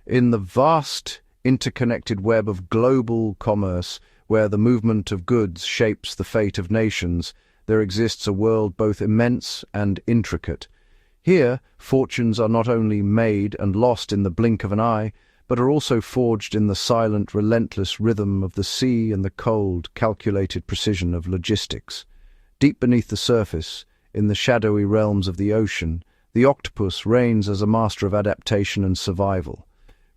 In the vast, interconnected web of global commerce, where the movement of goods shapes the fate of nations, there exists a world both immense and intricate. Here, fortunes are not only made and lost in the blink of an eye, but are also forged in the silent, relentless rhythm of the sea and the cold, calculated precision of logistics. Deep beneath the surface, in the shadowy realms of the ocean, the octopus reigns as a master of adaptation and survival.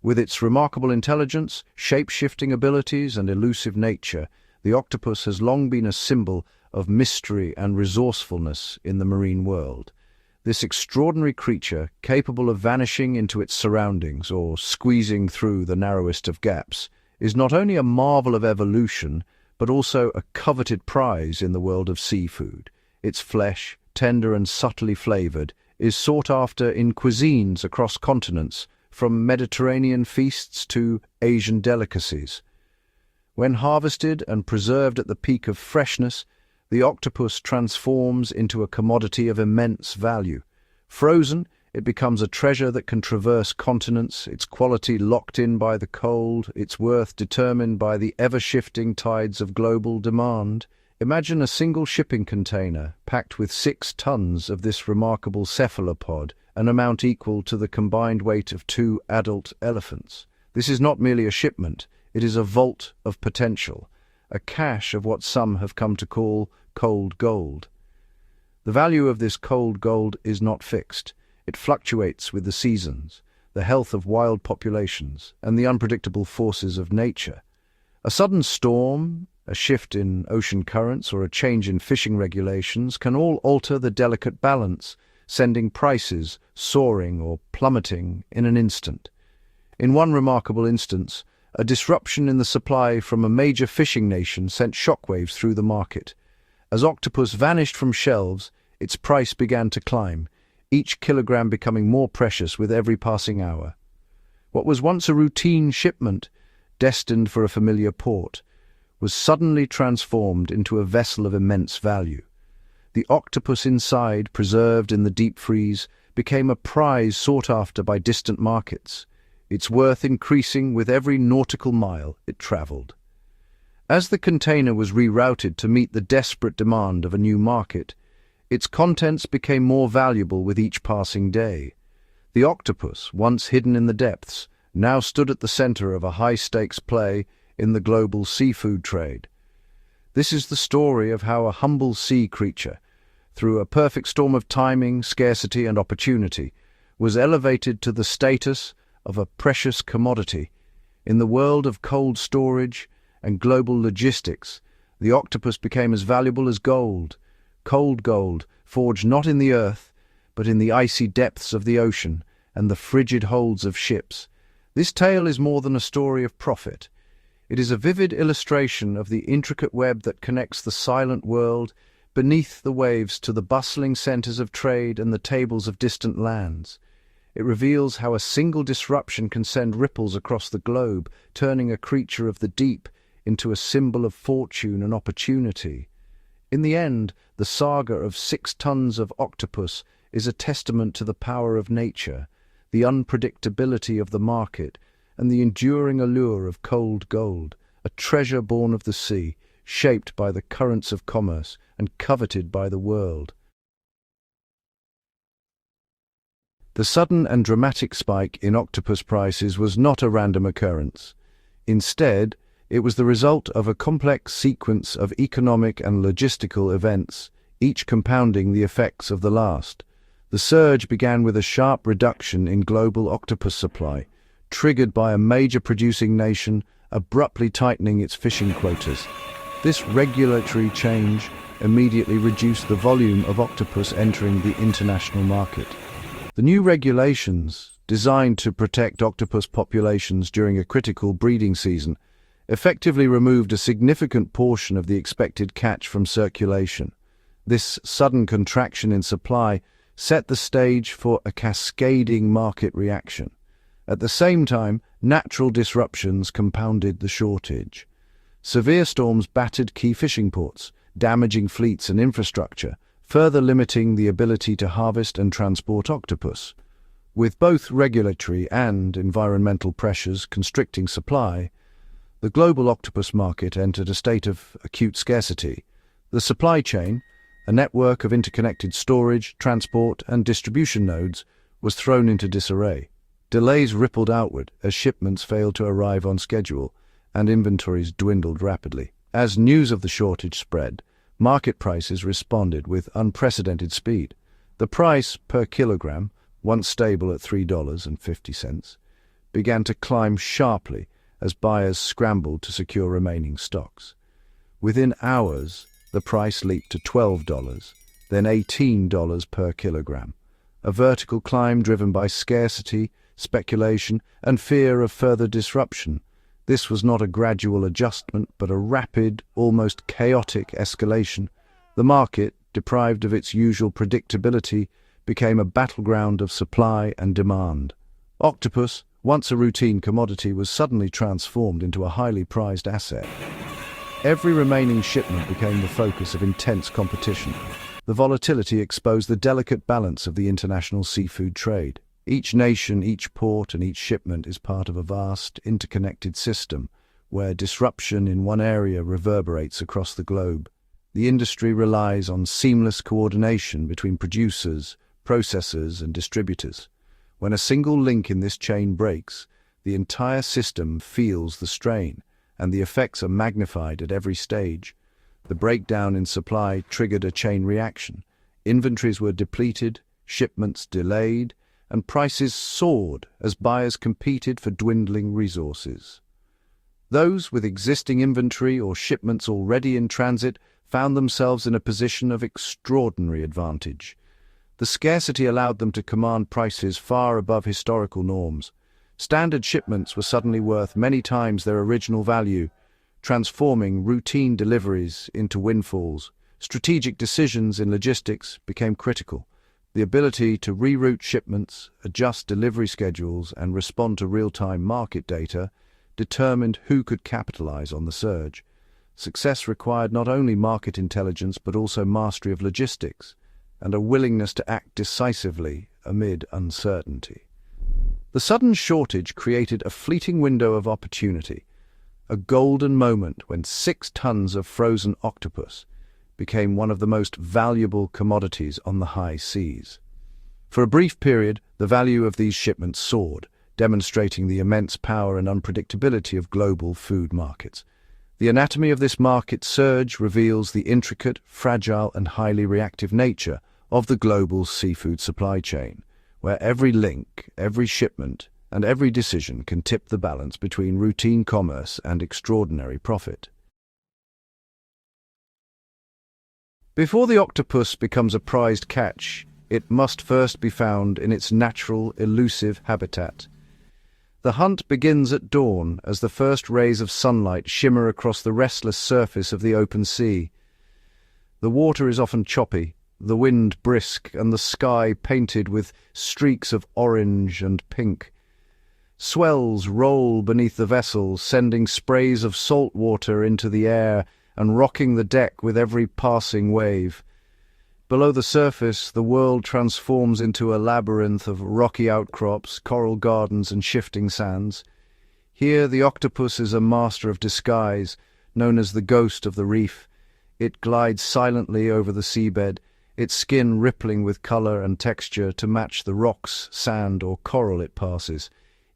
With its remarkable intelligence, shape-shifting abilities, and elusive nature, the octopus has long been a symbol of mystery and resourcefulness in the marine world. This extraordinary creature, capable of vanishing into its surroundings or squeezing through the narrowest of gaps, is not only a marvel of evolution, but also a coveted prize in the world of seafood. Its flesh, tender and subtly flavored, is sought after in cuisines across continents, from Mediterranean feasts to Asian delicacies. When harvested and preserved at the peak of freshness, the octopus transforms into a commodity of immense value. Frozen, it becomes a treasure that can traverse continents, its quality locked in by the cold, its worth determined by the ever-shifting tides of global demand. Imagine a single shipping container packed with 6 tons of this remarkable cephalopod, an amount equal to the combined weight of 2 adult elephants. This is not merely a shipment, it is a vault of potential, a cache of what some have come to call cold gold. The value of this cold gold is not fixed. It fluctuates with the seasons, the health of wild populations, and the unpredictable forces of nature. A sudden storm, a shift in ocean currents, or a change in fishing regulations can all alter the delicate balance, sending prices soaring or plummeting in an instant. In one remarkable instance, a disruption in the supply from a major fishing nation sent shockwaves through the market. As octopus vanished from shelves, its price began to climb, each kilogram becoming more precious with every passing hour. What was once a routine shipment, destined for a familiar port, was suddenly transformed into a vessel of immense value. The octopus inside, preserved in the deep freeze, became a prize sought after by distant markets, its worth increasing with every nautical mile it traveled. As the container was rerouted to meet the desperate demand of a new market, its contents became more valuable with each passing day. The octopus, once hidden in the depths, now stood at the center of a high-stakes play in the global seafood trade. This is the story of how a humble sea creature, through a perfect storm of timing, scarcity, and opportunity, was elevated to the status of a precious commodity. In the world of cold storage and global logistics, the octopus became as valuable as gold, cold gold, forged not in the earth, but in the icy depths of the ocean and the frigid holds of ships. This tale is more than a story of profit. It is a vivid illustration of the intricate web that connects the silent world beneath the waves to the bustling centers of trade and the tables of distant lands. It reveals how a single disruption can send ripples across the globe, turning a creature of the deep into a symbol of fortune and opportunity. In the end, the saga of 6 tons of octopus is a testament to the power of nature, the unpredictability of the market, and the enduring allure of cold gold, a treasure born of the sea, shaped by the currents of commerce and coveted by the world. The sudden and dramatic spike in octopus prices was not a random occurrence. Instead, it was the result of a complex sequence of economic and logistical events, each compounding the effects of the last. The surge began with a sharp reduction in global octopus supply, triggered by a major producing nation abruptly tightening its fishing quotas. This regulatory change immediately reduced the volume of octopus entering the international market. The new regulations, designed to protect octopus populations during a critical breeding season, effectively removed a significant portion of the expected catch from circulation. This sudden contraction in supply set the stage for a cascading market reaction. At the same time, natural disruptions compounded the shortage. Severe storms battered key fishing ports, damaging fleets and infrastructure, further limiting the ability to harvest and transport octopus. With both regulatory and environmental pressures constricting supply, the global octopus market entered a state of acute scarcity. The supply chain, a network of interconnected storage, transport, and distribution nodes, was thrown into disarray. Delays rippled outward as shipments failed to arrive on schedule and inventories dwindled rapidly. As news of the shortage spread, market prices responded with unprecedented speed. The price per kilogram, once stable at $3.50, began to climb sharply as buyers scrambled to secure remaining stocks. Within hours, the price leaped to $12, then $18 per kilogram, a vertical climb driven by scarcity, speculation, and fear of further disruption. This was not a gradual adjustment, but a rapid, almost chaotic escalation. The market, deprived of its usual predictability, became a battleground of supply and demand. Octopus, once a routine commodity, was suddenly transformed into a highly prized asset. Every remaining shipment became the focus of intense competition. The volatility exposed the delicate balance of the international seafood trade. Each nation, each port, and each shipment is part of a vast, interconnected system where disruption in one area reverberates across the globe. The industry relies on seamless coordination between producers, processors, and distributors. When a single link in this chain breaks, the entire system feels the strain, and the effects are magnified at every stage. The breakdown in supply triggered a chain reaction. Inventories were depleted, shipments delayed, and prices soared as buyers competed for dwindling resources. Those with existing inventory or shipments already in transit found themselves in a position of extraordinary advantage. The scarcity allowed them to command prices far above historical norms. Standard shipments were suddenly worth many times their original value, transforming routine deliveries into windfalls. Strategic decisions in logistics became critical. The ability to reroute shipments, adjust delivery schedules, and respond to real-time market data determined who could capitalize on the surge. Success required not only market intelligence but also mastery of logistics and a willingness to act decisively amid uncertainty. The sudden shortage created a fleeting window of opportunity, a golden moment when 6 tons of frozen octopus became one of the most valuable commodities on the high seas. For a brief period, the value of these shipments soared, demonstrating the immense power and unpredictability of global food markets. The anatomy of this market surge reveals the intricate, fragile, and highly reactive nature of the global seafood supply chain, where every link, every shipment, and every decision can tip the balance between routine commerce and extraordinary profit. Before the octopus becomes a prized catch, it must first be found in its natural, elusive habitat. The hunt begins at dawn as the first rays of sunlight shimmer across the restless surface of the open sea. The water is often choppy, the wind brisk, and the sky painted with streaks of orange and pink. Swells roll beneath the vessel, sending sprays of salt water into the air and rocking the deck with every passing wave. Below the surface, the world transforms into a labyrinth of rocky outcrops, coral gardens, and shifting sands. Here, the octopus is a master of disguise, known as the ghost of the reef. It glides silently over the seabed, its skin rippling with color and texture to match the rocks, sand, or coral it passes.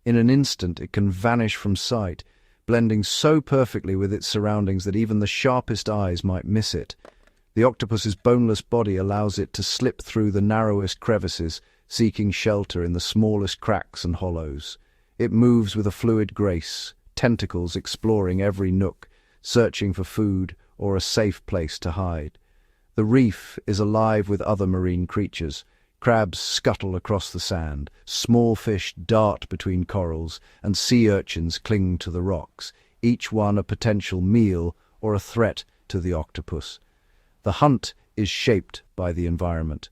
In an instant, it can vanish from sight, blending so perfectly with its surroundings that even the sharpest eyes might miss it. The octopus's boneless body allows it to slip through the narrowest crevices, seeking shelter in the smallest cracks and hollows. It moves with a fluid grace, tentacles exploring every nook, searching for food or a safe place to hide. The reef is alive with other marine creatures. Crabs scuttle across the sand, small fish dart between corals, and sea urchins cling to the rocks, each one a potential meal or a threat to the octopus. The hunt is shaped by the environment.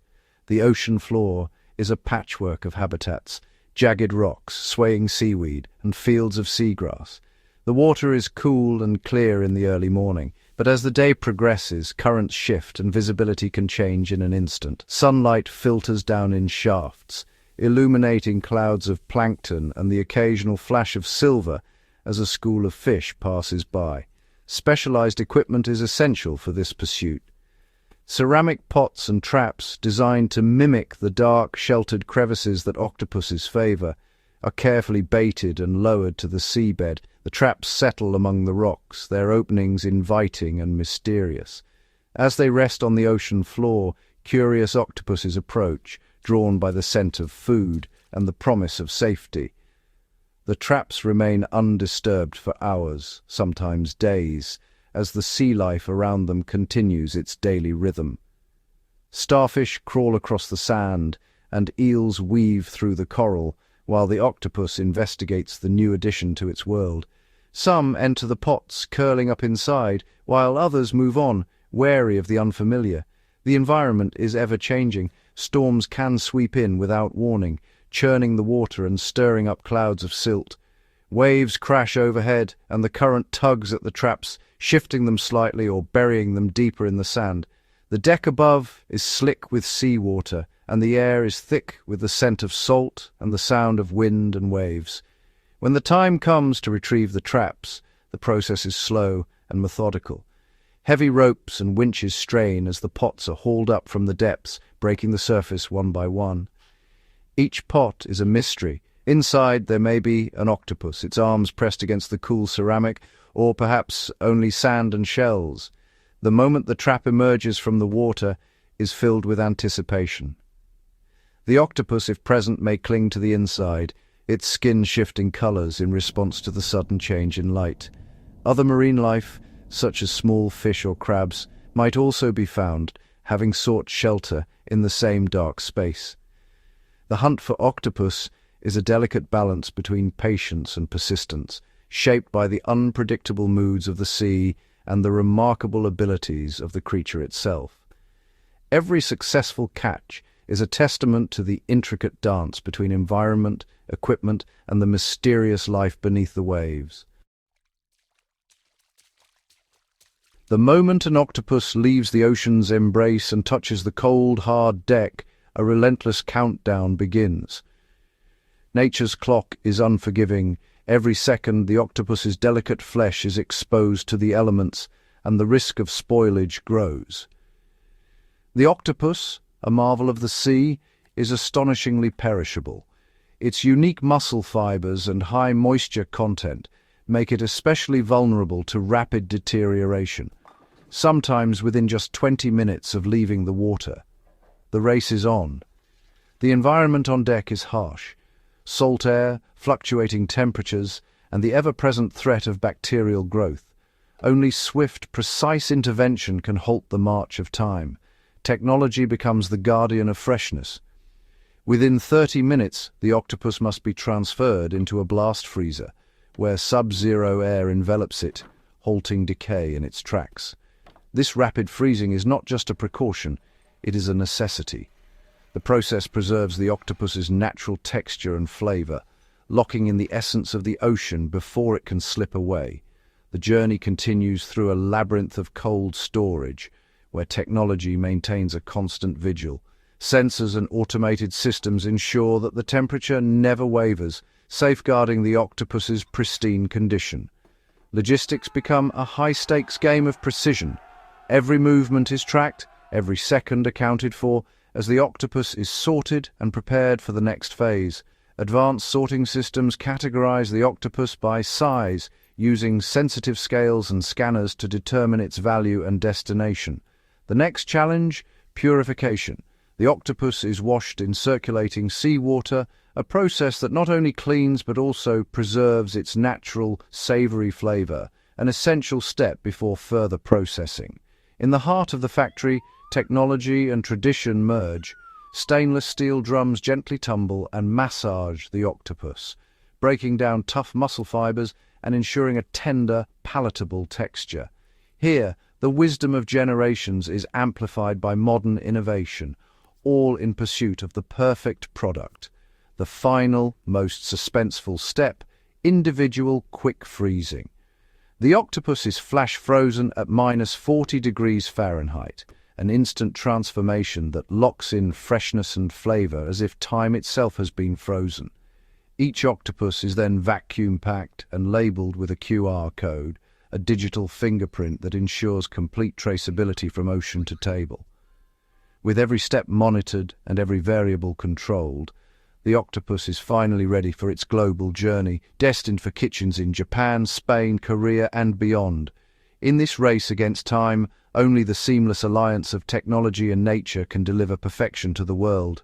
The ocean floor is a patchwork of habitats, jagged rocks, swaying seaweed, and fields of seagrass. The water is cool and clear in the early morning, but as the day progresses, currents shift and visibility can change in an instant. Sunlight filters down in shafts, illuminating clouds of plankton and the occasional flash of silver as a school of fish passes by. Specialized equipment is essential for this pursuit. Ceramic pots and traps designed to mimic the dark, sheltered crevices that octopuses favor are carefully baited and lowered to the seabed. The traps settle among the rocks, their openings inviting and mysterious. As they rest on the ocean floor, curious octopuses approach, drawn by the scent of food and the promise of safety. The traps remain undisturbed for hours, sometimes days, as the sea life around them continues its daily rhythm. Starfish crawl across the sand, and eels weave through the coral, while the octopus investigates the new addition to its world. Some enter the pots, curling up inside, while others move on, wary of the unfamiliar. The environment is ever-changing. Storms can sweep in without warning, churning the water and stirring up clouds of silt. Waves crash overhead, and the current tugs at the traps, shifting them slightly or burying them deeper in the sand. The deck above is slick with seawater, and the air is thick with the scent of salt and the sound of wind and waves. When the time comes to retrieve the traps, the process is slow and methodical. Heavy ropes and winches strain as the pots are hauled up from the depths, breaking the surface one by one. Each pot is a mystery. Inside there may be an octopus, its arms pressed against the cool ceramic, or perhaps only sand and shells. The moment the trap emerges from the water is filled with anticipation. The octopus, if present, may cling to the inside, its skin shifting colors in response to the sudden change in light. Other marine life, such as small fish or crabs, might also be found, having sought shelter in the same dark space. The hunt for octopus is a delicate balance between patience and persistence, shaped by the unpredictable moods of the sea and the remarkable abilities of the creature itself. Every successful catch is a testament to the intricate dance between environment, equipment, and the mysterious life beneath the waves. The moment an octopus leaves the ocean's embrace and touches the cold, hard deck, a relentless countdown begins. Nature's clock is unforgiving. Every second, the octopus's delicate flesh is exposed to the elements, and the risk of spoilage grows. The octopus, a marvel of the sea, is astonishingly perishable. Its unique muscle fibers and high moisture content make it especially vulnerable to rapid deterioration, sometimes within just 20 minutes of leaving the water. The race is on. The environment on deck is harsh. Salt air, fluctuating temperatures, and the ever-present threat of bacterial growth. Only swift, precise intervention can halt the march of time. Technology becomes the guardian of freshness. Within 30 minutes, the octopus must be transferred into a blast freezer, where sub-zero air envelops it, halting decay in its tracks. This rapid freezing is not just a precaution, it is a necessity. The process preserves the octopus's natural texture and flavor, locking in the essence of the ocean before it can slip away. The journey continues through a labyrinth of cold storage, where technology maintains a constant vigil. Sensors and automated systems ensure that the temperature never wavers, safeguarding the octopus's pristine condition. Logistics become a high-stakes game of precision. Every movement is tracked, every second accounted for, as the octopus is sorted and prepared for the next phase. Advanced sorting systems categorize the octopus by size, using sensitive scales and scanners to determine its value and destination. The next challenge, purification. The octopus is washed in circulating seawater, a process that not only cleans but also preserves its natural, savory flavor, an essential step before further processing. In the heart of the factory, technology and tradition merge. Stainless steel drums gently tumble and massage the octopus, breaking down tough muscle fibers and ensuring a tender, palatable texture. Here, the wisdom of generations is amplified by modern innovation, all in pursuit of the perfect product. The final, most suspenseful step, individual quick freezing. The octopus is flash frozen at -40 degrees Fahrenheit, an instant transformation that locks in freshness and flavor as if time itself has been frozen. Each octopus is then vacuum-packed and labeled with a QR code, a digital fingerprint that ensures complete traceability from ocean to table. With every step monitored and every variable controlled, the octopus is finally ready for its global journey, destined for kitchens in Japan, Spain, Korea, and beyond. In this race against time, only the seamless alliance of technology and nature can deliver perfection to the world.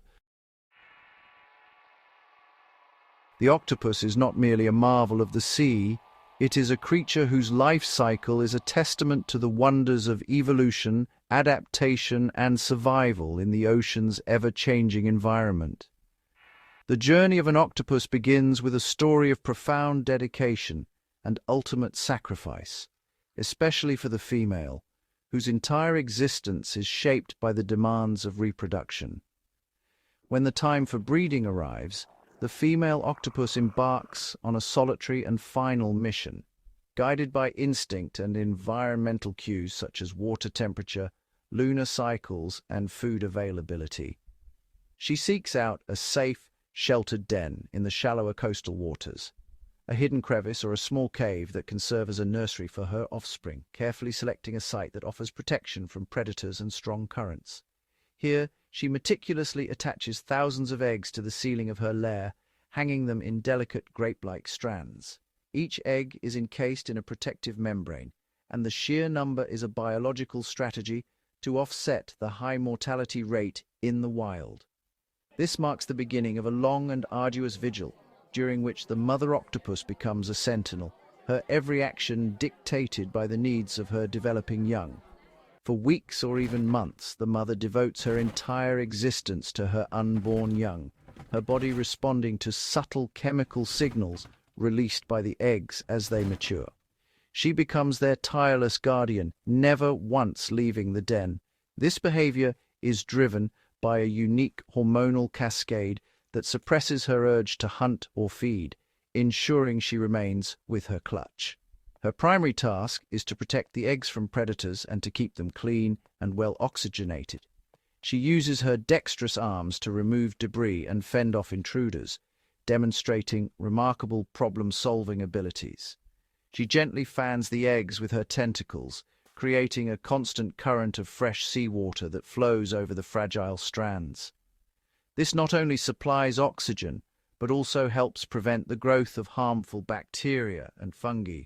The octopus is not merely a marvel of the sea, it is a creature whose life cycle is a testament to the wonders of evolution, adaptation, and survival in the ocean's ever-changing environment. The journey of an octopus begins with a story of profound dedication and ultimate sacrifice, especially for the female, whose entire existence is shaped by the demands of reproduction. When the time for breeding arrives, the female octopus embarks on a solitary and final mission, guided by instinct and environmental cues such as water temperature, lunar cycles, and food availability. She seeks out a safe, sheltered den in the shallower coastal waters, a hidden crevice or a small cave that can serve as a nursery for her offspring, carefully selecting a site that offers protection from predators and strong currents. Here, she meticulously attaches thousands of eggs to the ceiling of her lair, hanging them in delicate grape-like strands. Each egg is encased in a protective membrane, and the sheer number is a biological strategy to offset the high mortality rate in the wild. This marks the beginning of a long and arduous vigil, during which the mother octopus becomes a sentinel, her every action dictated by the needs of her developing young. For weeks or even months, the mother devotes her entire existence to her unborn young, her body responding to subtle chemical signals released by the eggs as they mature. She becomes their tireless guardian, never once leaving the den. This behavior is driven by a unique hormonal cascade that suppresses her urge to hunt or feed, ensuring she remains with her clutch. Her primary task is to protect the eggs from predators and to keep them clean and well oxygenated. She uses her dexterous arms to remove debris and fend off intruders, demonstrating remarkable problem-solving abilities. She gently fans the eggs with her tentacles, creating a constant current of fresh seawater that flows over the fragile strands. This not only supplies oxygen, but also helps prevent the growth of harmful bacteria and fungi.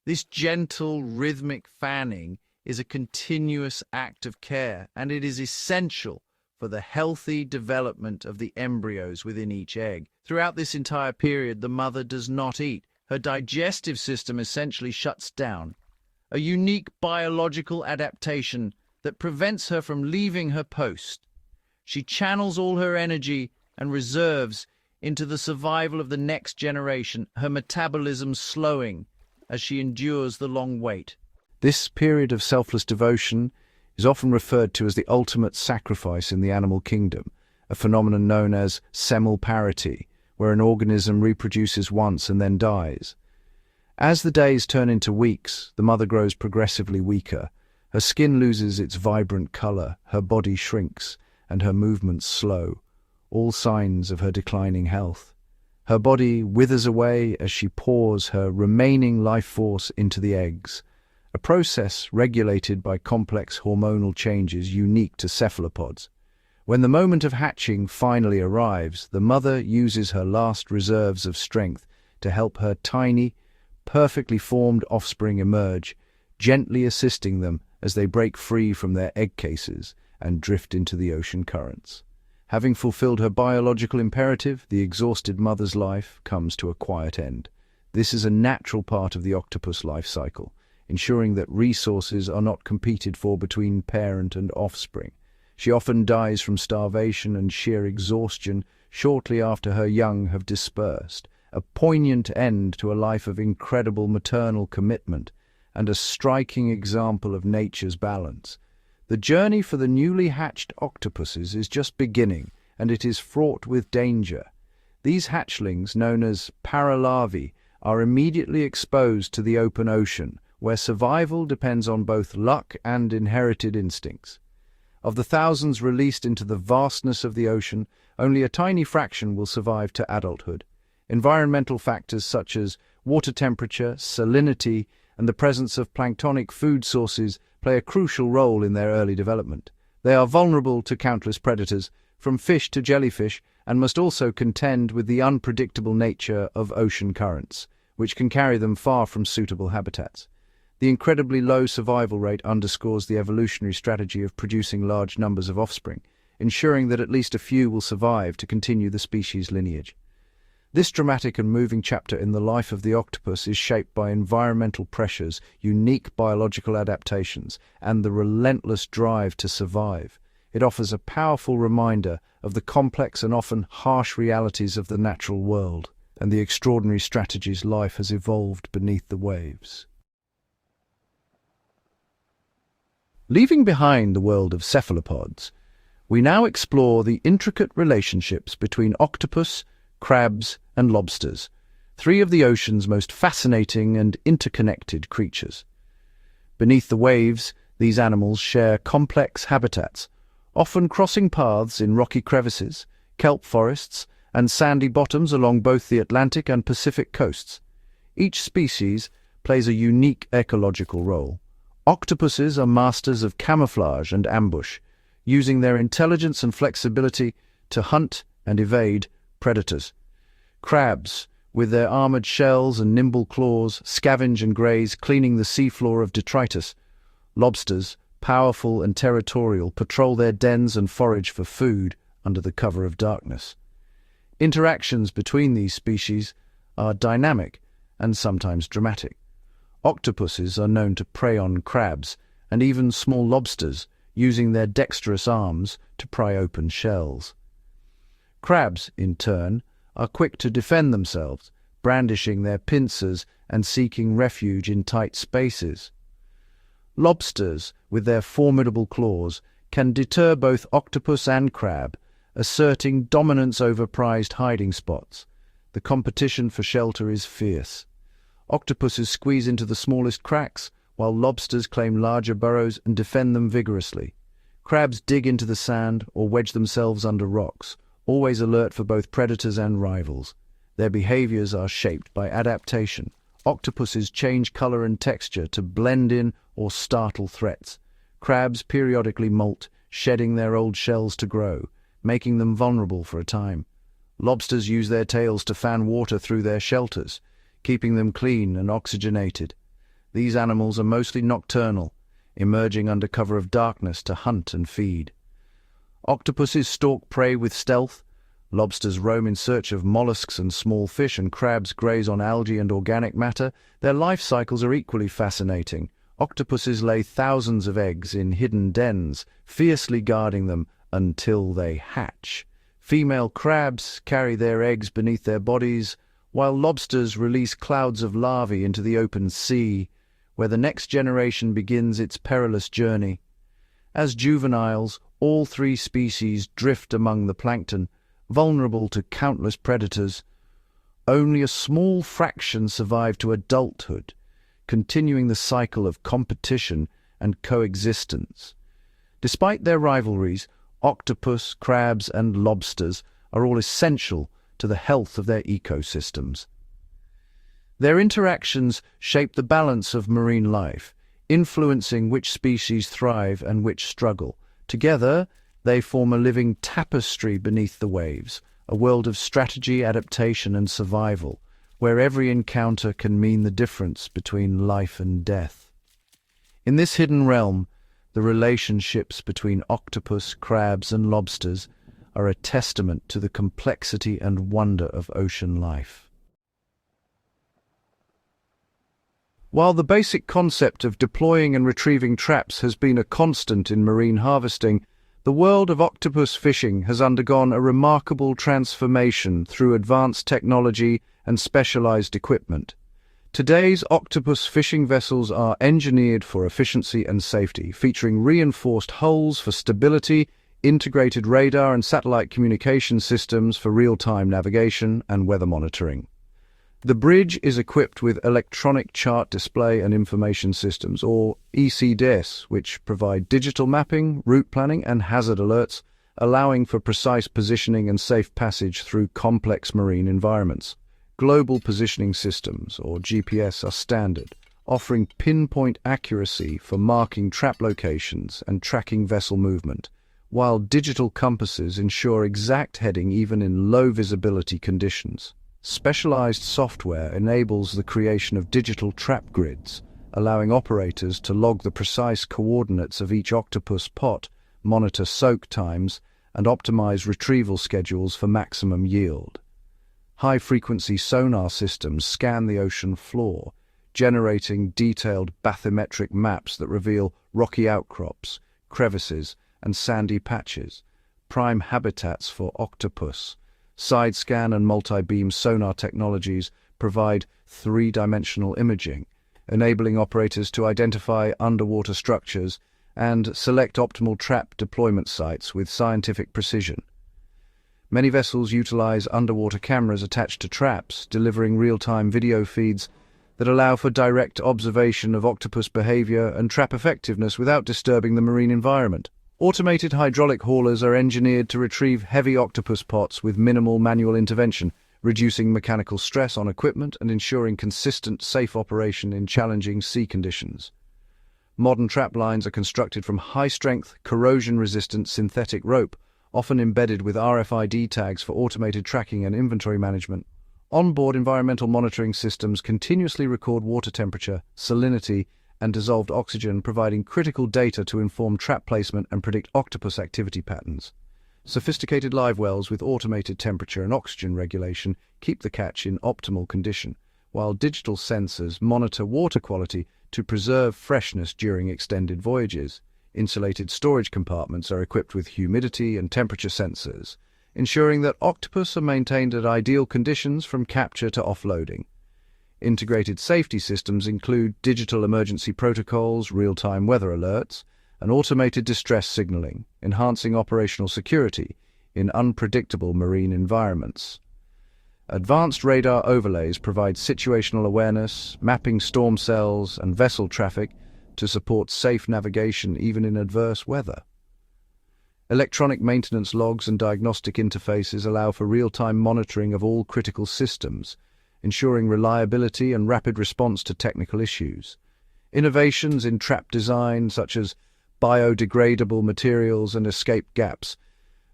This gentle, rhythmic fanning is a continuous act of care, and it is essential for the healthy development of the embryos within each egg. Throughout this entire period, the mother does not eat. Her digestive system essentially shuts down, a unique biological adaptation that prevents her from leaving her post. She channels all her energy and reserves into the survival of the next generation, her metabolism slowing as she endures the long wait. This period of selfless devotion is often referred to as the ultimate sacrifice in the animal kingdom, a phenomenon known as cephalopods, where an organism reproduces once and then dies. As the days turn into weeks, the mother grows progressively weaker. Her skin loses its vibrant color, her body shrinks, and her movements slow, all signs of her declining health. Her body withers away as she pours her remaining life force into the eggs, a process regulated by complex hormonal changes unique to cephalopods. When the moment of hatching finally arrives, the mother uses her last reserves of strength to help her tiny, perfectly formed offspring emerge, gently assisting them as they break free from their egg cases and drift into the ocean currents. Having fulfilled her biological imperative, the exhausted mother's life comes to a quiet end. This is a natural part of the octopus life cycle, ensuring that resources are not competed for between parent and offspring. She often dies from starvation and sheer exhaustion shortly after her young have dispersed, a poignant end to a life of incredible maternal commitment and a striking example of nature's balance. The journey for the newly hatched octopuses is just beginning, and it is fraught with danger. These hatchlings, known as paralarvae, are immediately exposed to the open ocean, where survival depends on both luck and inherited instincts. Of the thousands released into the vastness of the ocean, only a tiny fraction will survive to adulthood. Environmental factors such as water temperature, salinity, and the presence of planktonic food sources play a crucial role in their early development. They are vulnerable to countless predators, from fish to jellyfish, and must also contend with the unpredictable nature of ocean currents, which can carry them far from suitable habitats. The incredibly low survival rate underscores the evolutionary strategy of producing large numbers of offspring, ensuring that at least a few will survive to continue the species' lineage. This dramatic and moving chapter in the life of the octopus is shaped by environmental pressures, unique biological adaptations, and the relentless drive to survive. It offers a powerful reminder of the complex and often harsh realities of the natural world and the extraordinary strategies life has evolved beneath the waves. Leaving behind the world of cephalopods, we now explore the intricate relationships between octopus, crabs, and lobsters, three of the ocean's most fascinating and interconnected creatures. Beneath the waves, these animals share complex habitats, often crossing paths in rocky crevices, kelp forests, and sandy bottoms along both the Atlantic and Pacific coasts. Each species plays a unique ecological role. Octopuses are masters of camouflage and ambush, using their intelligence and flexibility to hunt and evade predators. Crabs, with their armored shells and nimble claws, scavenge and graze, cleaning the seafloor of detritus. Lobsters, powerful and territorial, patrol their dens and forage for food under the cover of darkness. Interactions between these species are dynamic and sometimes dramatic. Octopuses are known to prey on crabs and even small lobsters, using their dexterous arms to pry open shells. Crabs, in turn, are quick to defend themselves, brandishing their pincers and seeking refuge in tight spaces. Lobsters, with their formidable claws, can deter both octopus and crab, asserting dominance over prized hiding spots. The competition for shelter is fierce. Octopuses squeeze into the smallest cracks, while lobsters claim larger burrows and defend them vigorously. Crabs dig into the sand or wedge themselves under rocks, always alert for both predators and rivals. Their behaviors are shaped by adaptation. Octopuses change color and texture to blend in or startle threats. Crabs periodically molt, shedding their old shells to grow, making them vulnerable for a time. Lobsters use their tails to fan water through their shelters, keeping them clean and oxygenated. These animals are mostly nocturnal, emerging under cover of darkness to hunt and feed. Octopuses stalk prey with stealth. Lobsters roam in search of mollusks and small fish, and crabs graze on algae and organic matter. Their life cycles are equally fascinating. Octopuses lay thousands of eggs in hidden dens, fiercely guarding them until they hatch. Female crabs carry their eggs beneath their bodies, while lobsters release clouds of larvae into the open sea, where the next generation begins its perilous journey. As juveniles, all three species drift among the plankton, vulnerable to countless predators. Only a small fraction survive to adulthood, continuing the cycle of competition and coexistence. Despite their rivalries, octopus, crabs, and lobsters are all essential to the health of their ecosystems. Their interactions shape the balance of marine life, influencing which species thrive and which struggle. Together, they form a living tapestry beneath the waves, a world of strategy, adaptation, and survival, where every encounter can mean the difference between life and death. In this hidden realm, the relationships between octopus, crabs, and lobsters are a testament to the complexity and wonder of ocean life. While the basic concept of deploying and retrieving traps has been a constant in marine harvesting, the world of octopus fishing has undergone a remarkable transformation through advanced technology and specialized equipment. Today's octopus fishing vessels are engineered for efficiency and safety, featuring reinforced hulls for stability, integrated radar and satellite communication systems for real-time navigation and weather monitoring. The bridge is equipped with electronic chart display and information systems, or ECDS, which provide digital mapping, route planning, and hazard alerts, allowing for precise positioning and safe passage through complex marine environments. Global positioning systems, or GPS, are standard, offering pinpoint accuracy for marking trap locations and tracking vessel movement, while digital compasses ensure exact heading even in low visibility conditions. Specialized software enables the creation of digital trap grids, allowing operators to log the precise coordinates of each octopus pot, monitor soak times, and optimize retrieval schedules for maximum yield. High-frequency sonar systems scan the ocean floor, generating detailed bathymetric maps that reveal rocky outcrops, crevices, and sandy patches, prime habitats for octopus. Side-scan and multi-beam sonar technologies provide three-dimensional imaging, enabling operators to identify underwater structures and select optimal trap deployment sites with scientific precision. Many vessels utilize underwater cameras attached to traps, delivering real-time video feeds that allow for direct observation of octopus behavior and trap effectiveness without disturbing the marine environment. Automated hydraulic haulers are engineered to retrieve heavy octopus pots with minimal manual intervention, reducing mechanical stress on equipment and ensuring consistent, safe operation in challenging sea conditions. Modern trap lines are constructed from high-strength, corrosion-resistant synthetic rope, often embedded with RFID tags for automated tracking and inventory management. Onboard environmental monitoring systems continuously record water temperature, salinity, and dissolved oxygen, providing critical data to inform trap placement and predict octopus activity patterns. Sophisticated live wells with automated temperature and oxygen regulation keep the catch in optimal condition, while digital sensors monitor water quality to preserve freshness during extended voyages. Insulated storage compartments are equipped with humidity and temperature sensors, ensuring that octopus are maintained at ideal conditions from capture to offloading. Integrated safety systems include digital emergency protocols, real-time weather alerts, and automated distress signaling, enhancing operational security in unpredictable marine environments. Advanced radar overlays provide situational awareness, mapping storm cells and vessel traffic to support safe navigation even in adverse weather. Electronic maintenance logs and diagnostic interfaces allow for real-time monitoring of all critical systems, ensuring reliability and rapid response to technical issues. Innovations in trap design, such as biodegradable materials and escape gaps,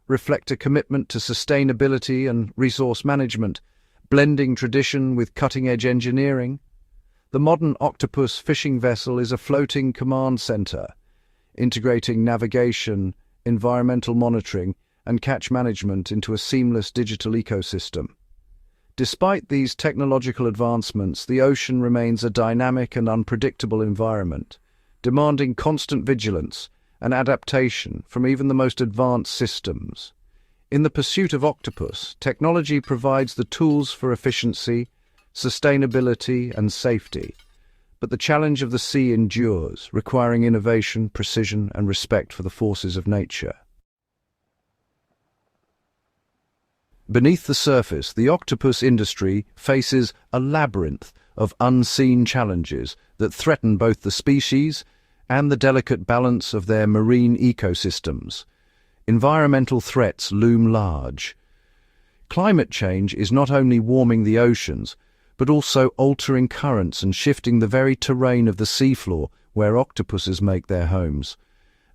reflect a commitment to sustainability and resource management, blending tradition with cutting-edge engineering. The modern Octopus fishing vessel is a floating command center, integrating navigation, environmental monitoring, and catch management into a seamless digital ecosystem. Despite these technological advancements, the ocean remains a dynamic and unpredictable environment, demanding constant vigilance and adaptation from even the most advanced systems. In the pursuit of octopus, technology provides the tools for efficiency, sustainability, and safety, but the challenge of the sea endures, requiring innovation, precision, and respect for the forces of nature. Beneath the surface, the octopus industry faces a labyrinth of unseen challenges that threaten both the species and the delicate balance of their marine ecosystems. Environmental threats loom large. Climate change is not only warming the oceans, but also altering currents and shifting the very terrain of the seafloor where octopuses make their homes.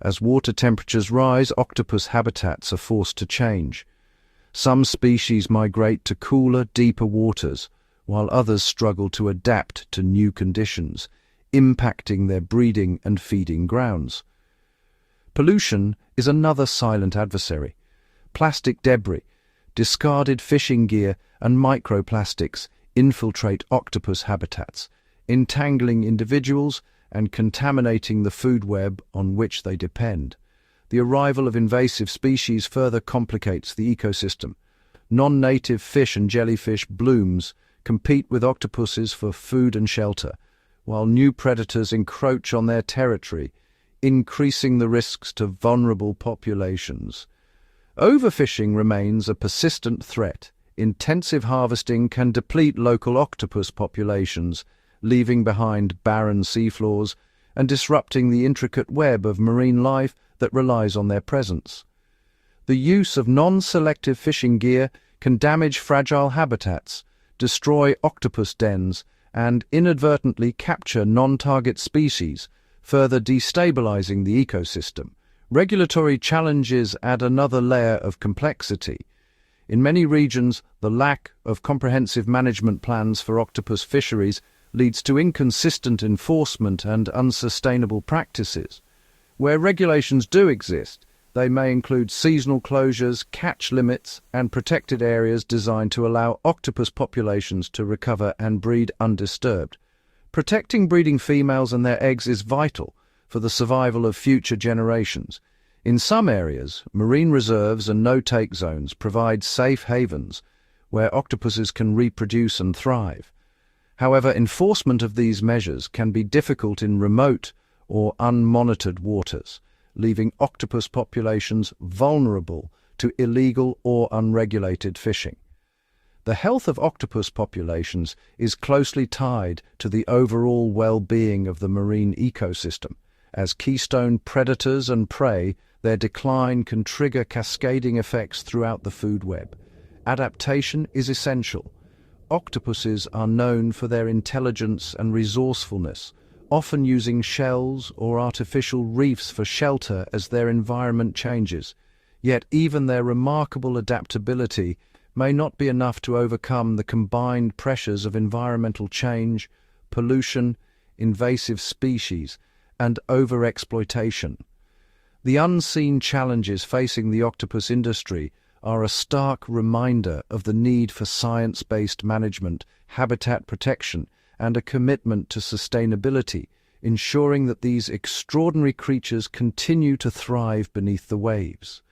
As water temperatures rise, octopus habitats are forced to change. Some species migrate to cooler, deeper waters, while others struggle to adapt to new conditions, impacting their breeding and feeding grounds. Pollution is another silent adversary. Plastic debris, discarded fishing gear, and microplastics infiltrate octopus habitats, entangling individuals and contaminating the food web on which they depend. The arrival of invasive species further complicates the ecosystem. Non-native fish and jellyfish blooms compete with octopuses for food and shelter, while new predators encroach on their territory, increasing the risks to vulnerable populations. Overfishing remains a persistent threat, intensive harvesting can deplete local octopus populations, leaving behind barren seafloors and disrupting the intricate web of marine life that relies on their presence. The use of non-selective fishing gear can damage fragile habitats, destroy octopus dens, and inadvertently capture non-target species, further destabilizing the ecosystem. Regulatory challenges add another layer of complexity. In many regions, the lack of comprehensive management plans for octopus fisheries leads to inconsistent enforcement and unsustainable practices. Where regulations do exist, they may include seasonal closures, catch limits, and protected areas designed to allow octopus populations to recover and breed undisturbed. Protecting breeding females and their eggs is vital for the survival of future generations. In some areas, marine reserves and no-take zones provide safe havens where octopuses can reproduce and thrive. However, enforcement of these measures can be difficult in remote or unmonitored waters, leaving octopus populations vulnerable to illegal or unregulated fishing. The health of octopus populations is closely tied to the overall well-being of the marine ecosystem. As keystone predators and prey, their decline can trigger cascading effects throughout the food web. Adaptation is essential. Octopuses are known for their intelligence and resourcefulness, often using shells or artificial reefs for shelter as their environment changes. Yet even their remarkable adaptability may not be enough to overcome the combined pressures of environmental change, pollution, invasive species, and overexploitation. The unseen challenges facing the octopus industry are a stark reminder of the need for science-based management, habitat protection, and a commitment to sustainability, ensuring that these extraordinary creatures continue to thrive beneath the waves.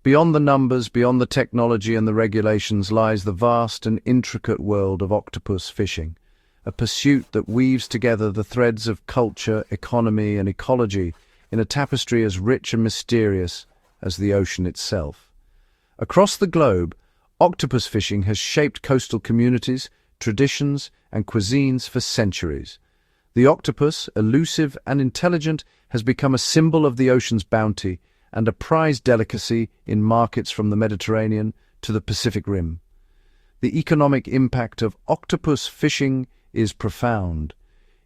Beyond the numbers, beyond the technology and the regulations lies the vast and intricate world of octopus fishing, a pursuit that weaves together the threads of culture, economy, and ecology in a tapestry as rich and mysterious as the ocean itself. Across the globe, octopus fishing has shaped coastal communities, traditions, and cuisines for centuries. The octopus, elusive and intelligent, has become a symbol of the ocean's bounty and a prized delicacy in markets from the Mediterranean to the Pacific Rim. The economic impact of octopus fishing is profound.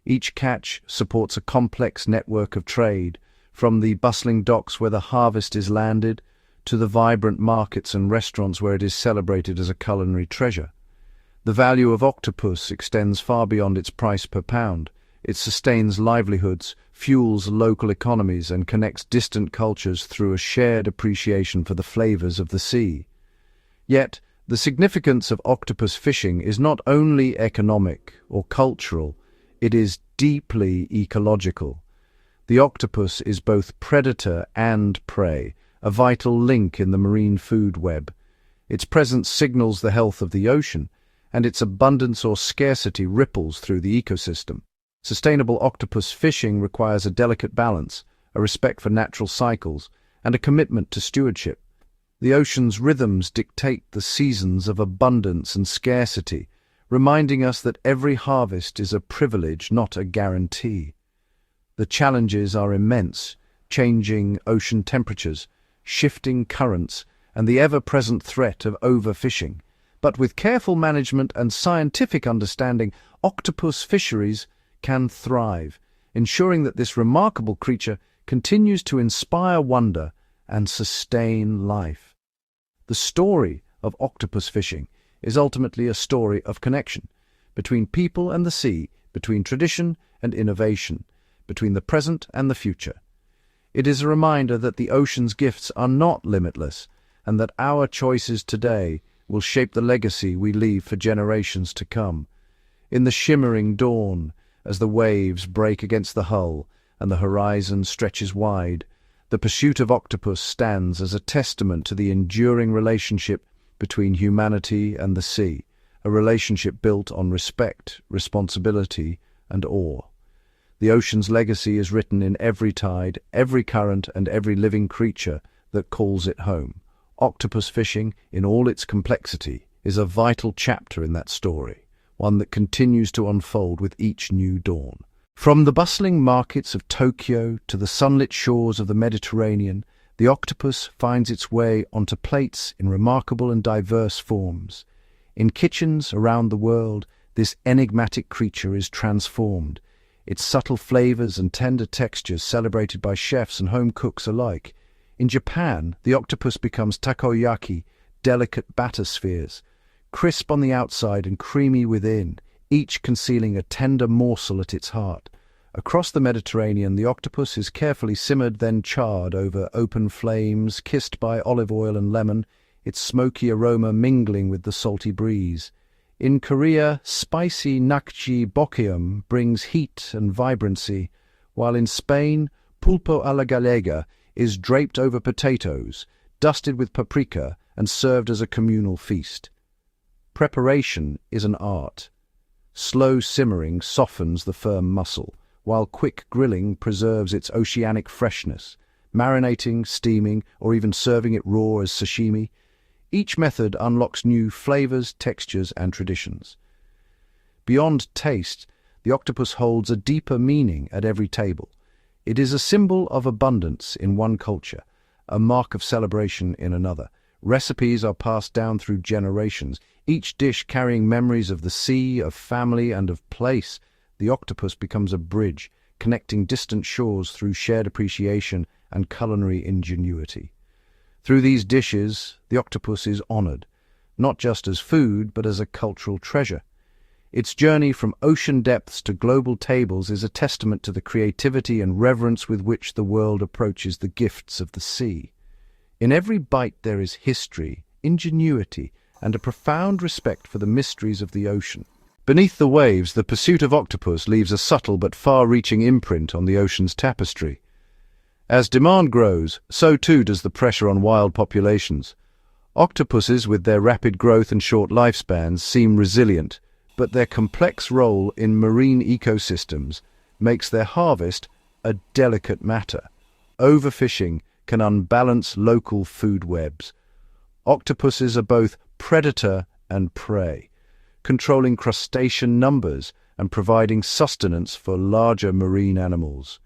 Each catch supports a complex network of trade, from the bustling docks where the harvest is landed to the vibrant markets and restaurants where it is celebrated as a culinary treasure. The value of octopus extends far beyond its price per pound. It sustains livelihoods, fuels local economies, and connects distant cultures through a shared appreciation for the flavors of the sea. Yet, the significance of octopus fishing is not only economic or cultural, it is deeply ecological. The octopus is both predator and prey, a vital link in the marine food web. Its presence signals the health of the ocean, and its abundance or scarcity ripples through the ecosystem. Sustainable octopus fishing requires a delicate balance, a respect for natural cycles, and a commitment to stewardship. The ocean's rhythms dictate the seasons of abundance and scarcity, reminding us that every harvest is a privilege, not a guarantee. The challenges are immense: changing ocean temperatures, shifting currents, and the ever-present threat of overfishing. But with careful management and scientific understanding, octopus fisheries can thrive, ensuring that this remarkable creature continues to inspire wonder and sustain life. The story of octopus fishing is ultimately a story of connection between people and the sea, between tradition and innovation, between the present and the future. It is a reminder that the ocean's gifts are not limitless, and that our choices today will shape the legacy we leave for generations to come. In the shimmering dawn, as the waves break against the hull and the horizon stretches wide, the pursuit of octopus stands as a testament to the enduring relationship between humanity and the sea, a relationship built on respect, responsibility, and awe. The ocean's legacy is written in every tide, every current, and every living creature that calls it home. Octopus fishing, in all its complexity, is a vital chapter in that story, one that continues to unfold with each new dawn. From the bustling markets of Tokyo to the sunlit shores of the Mediterranean, the octopus finds its way onto plates in remarkable and diverse forms. In kitchens around the world, this enigmatic creature is transformed, its subtle flavors and tender textures celebrated by chefs and home cooks alike. In Japan, the octopus becomes takoyaki, delicate batter spheres, crisp on the outside and creamy within, each concealing a tender morsel at its heart. Across the Mediterranean, the octopus is carefully simmered, then charred over open flames, kissed by olive oil and lemon, its smoky aroma mingling with the salty breeze. In Korea, spicy nakji bokkeum brings heat and vibrancy, while in Spain, pulpo a la gallega is draped over potatoes, dusted with paprika, and served as a communal feast. Preparation is an art. Slow simmering softens the firm muscle, while quick grilling preserves its oceanic freshness. Marinating, steaming, or even serving it raw as sashimi, each method unlocks new flavors, textures, and traditions. Beyond taste, the octopus holds a deeper meaning at every table. It is a symbol of abundance in one culture, a mark of celebration in another. Recipes are passed down through generations, each dish carrying memories of the sea, of family, and of place. The octopus becomes a bridge, connecting distant shores through shared appreciation and culinary ingenuity. Through these dishes, the octopus is honored, not just as food, but as a cultural treasure. Its journey from ocean depths to global tables is a testament to the creativity and reverence with which the world approaches the gifts of the sea. In every bite there is history, ingenuity, and a profound respect for the mysteries of the ocean. Beneath the waves, the pursuit of octopus leaves a subtle but far-reaching imprint on the ocean's tapestry. As demand grows, so too does the pressure on wild populations. Octopuses, with their rapid growth and short lifespans, seem resilient, but their complex role in marine ecosystems makes their harvest a delicate matter. Overfishing can unbalance local food webs. Octopuses are both predator and prey, controlling crustacean numbers and providing sustenance for larger marine animals.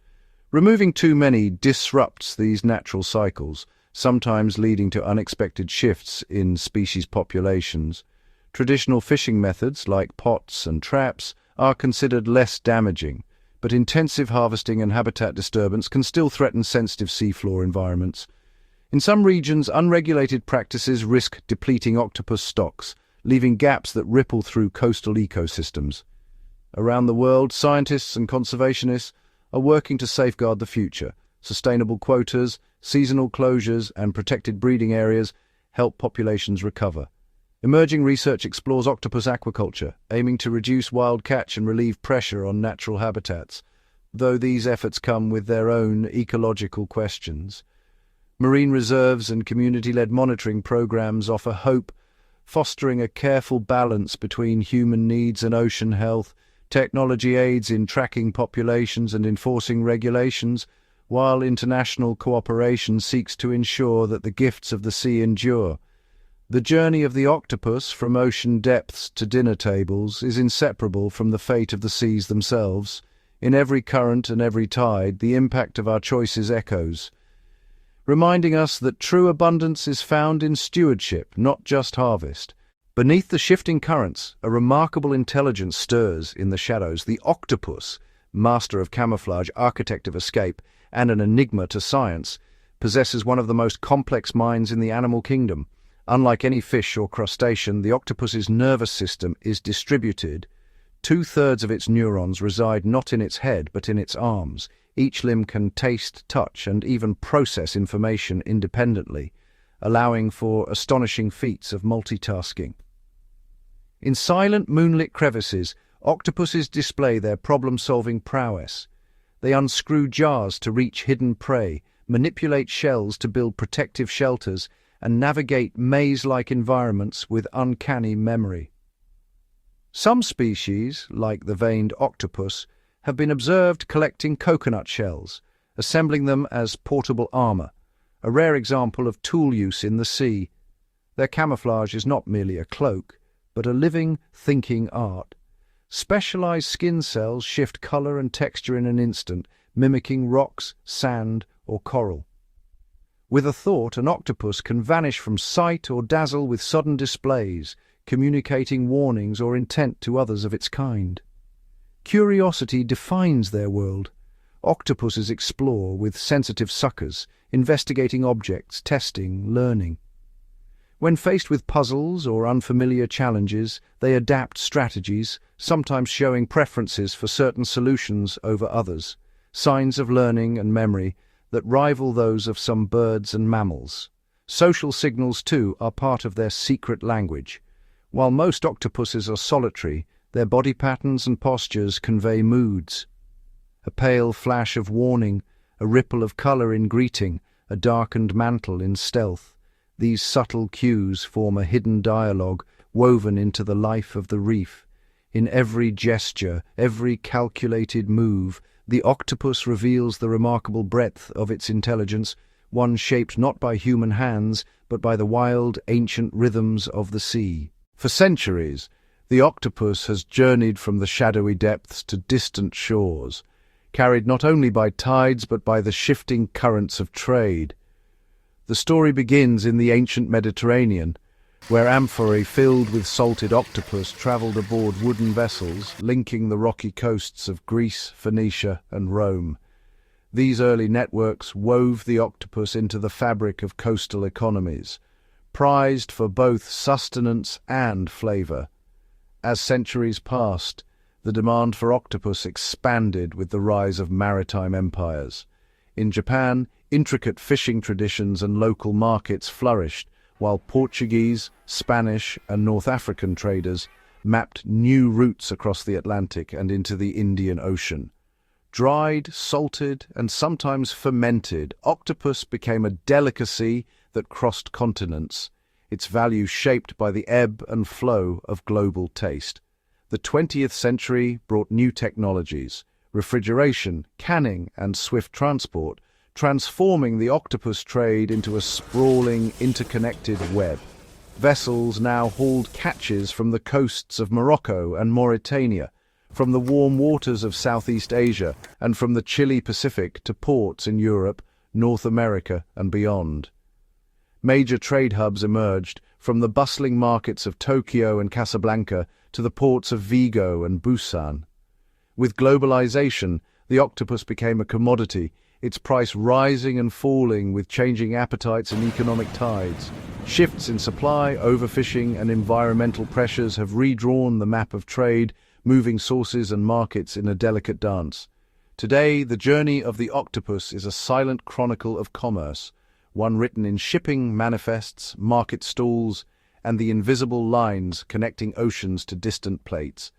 Removing too many disrupts these natural cycles, sometimes leading to unexpected shifts in species populations. Traditional fishing methods like pots and traps are considered less damaging, but intensive harvesting and habitat disturbance can still threaten sensitive seafloor environments. In some regions, unregulated practices risk depleting octopus stocks, leaving gaps that ripple through coastal ecosystems. Around the world, scientists and conservationists are working to safeguard the future. Sustainable quotas, seasonal closures, and protected breeding areas help populations recover. Emerging research explores octopus aquaculture, aiming to reduce wild catch and relieve pressure on natural habitats, though these efforts come with their own ecological questions. Marine reserves and community-led monitoring programs offer hope, fostering a careful balance between human needs and ocean health. Technology aids in tracking populations and enforcing regulations, while international cooperation seeks to ensure that the gifts of the sea endure. The journey of the octopus from ocean depths to dinner tables is inseparable from the fate of the seas themselves. In every current and every tide, the impact of our choices echoes, reminding us that true abundance is found in stewardship, not just harvest. Beneath the shifting currents, a remarkable intelligence stirs in the shadows. The octopus, master of camouflage, architect of escape, and an enigma to science, possesses one of the most complex minds in the animal kingdom. Unlike any fish or crustacean, the octopus's nervous system is distributed. 2/3 of its neurons reside not in its head but in its arms. Each limb can taste, touch, and even process information independently, allowing for astonishing feats of multitasking. In silent, moonlit crevices, octopuses display their problem-solving prowess. They unscrew jars to reach hidden prey, manipulate shells to build protective shelters, and navigate maze-like environments with uncanny memory. Some species, like the veined octopus, have been observed collecting coconut shells, assembling them as portable armor, a rare example of tool use in the sea. Their camouflage is not merely a cloak, but a living, thinking art. Specialized skin cells shift color and texture in an instant, mimicking rocks, sand, or coral. With a thought, an octopus can vanish from sight or dazzle with sudden displays, communicating warnings or intent to others of its kind. Curiosity defines their world. Octopuses explore with sensitive suckers, investigating objects, testing, learning. When faced with puzzles or unfamiliar challenges, they adapt strategies, sometimes showing preferences for certain solutions over others, signs of learning and memory that rival those of some birds and mammals. Social signals, too, are part of their secret language. While most octopuses are solitary, their body patterns and postures convey moods. A pale flash of warning, a ripple of color in greeting, a darkened mantle in stealth. These subtle cues form a hidden dialogue woven into the life of the reef. In every gesture, every calculated move, the octopus reveals the remarkable breadth of its intelligence, one shaped not by human hands, but by the wild, ancient rhythms of the sea. For centuries, the octopus has journeyed from the shadowy depths to distant shores, carried not only by tides but by the shifting currents of trade. The story begins in the ancient Mediterranean, where amphorae filled with salted octopus travelled aboard wooden vessels, linking the rocky coasts of Greece, Phoenicia, and Rome. These early networks wove the octopus into the fabric of coastal economies, prized for both sustenance and flavour. As centuries passed, the demand for octopus expanded with the rise of maritime empires. In Japan, intricate fishing traditions and local markets flourished, while Portuguese, Spanish, and North African traders mapped new routes across the Atlantic and into the Indian Ocean. Dried, salted, and sometimes fermented, octopus became a delicacy that crossed continents, its value shaped by the ebb and flow of global taste. The 20th century brought new technologies, refrigeration, canning, and swift transport, transforming the octopus trade into a sprawling, interconnected web. Vessels now hauled catches from the coasts of Morocco and Mauritania, from the warm waters of Southeast Asia, and from the chilly Pacific to ports in Europe, North America, and beyond. Major trade hubs emerged, from the bustling markets of Tokyo and Casablanca to the ports of Vigo and Busan. With globalization, the octopus became a commodity, its price rising and falling with changing appetites and economic tides. Shifts in supply, overfishing, and environmental pressures have redrawn the map of trade, moving sources and markets in a delicate dance. Today, the journey of the octopus is a silent chronicle of commerce, one written in shipping manifests, market stalls, and the invisible lines connecting oceans to distant plates.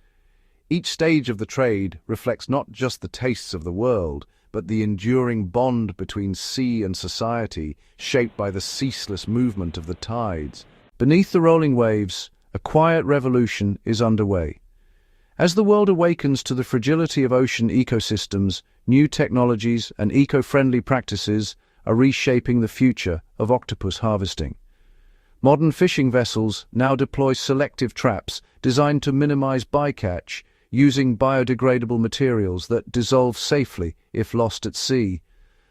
Each stage of the trade reflects not just the tastes of the world, but the enduring bond between sea and society, shaped by the ceaseless movement of the tides. Beneath the rolling waves, a quiet revolution is underway. As the world awakens to the fragility of ocean ecosystems, new technologies and eco-friendly practices are reshaping the future of octopus harvesting. Modern fishing vessels now deploy selective traps designed to minimize bycatch, using biodegradable materials that dissolve safely if lost at sea.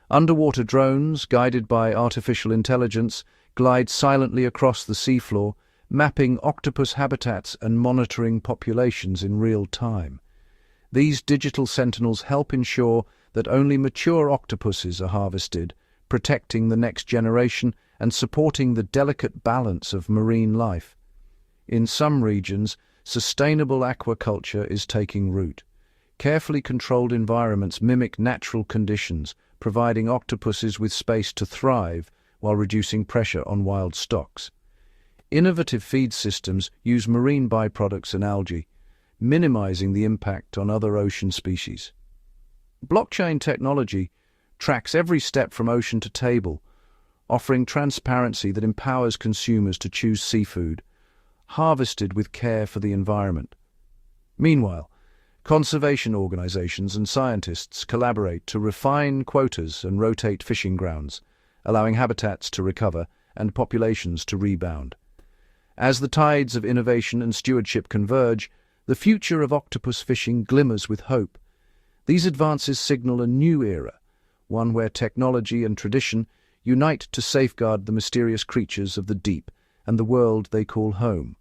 Underwater drones, guided by artificial intelligence, glide silently across the seafloor, mapping octopus habitats and monitoring populations in real time. These digital sentinels help ensure that only mature octopuses are harvested, protecting the next generation and supporting the delicate balance of marine life. In some regions, sustainable aquaculture is taking root. Carefully controlled environments mimic natural conditions, providing octopuses with space to thrive while reducing pressure on wild stocks. Innovative feed systems use marine byproducts and algae, minimizing the impact on other ocean species. Blockchain technology tracks every step from ocean to table, offering transparency that empowers consumers to choose seafood, harvested with care for the environment. Meanwhile, conservation organizations and scientists collaborate to refine quotas and rotate fishing grounds, allowing habitats to recover and populations to rebound. As the tides of innovation and stewardship converge, the future of octopus fishing glimmers with hope. These advances signal a new era, one where technology and tradition unite to safeguard the mysterious creatures of the deep and the world they call home.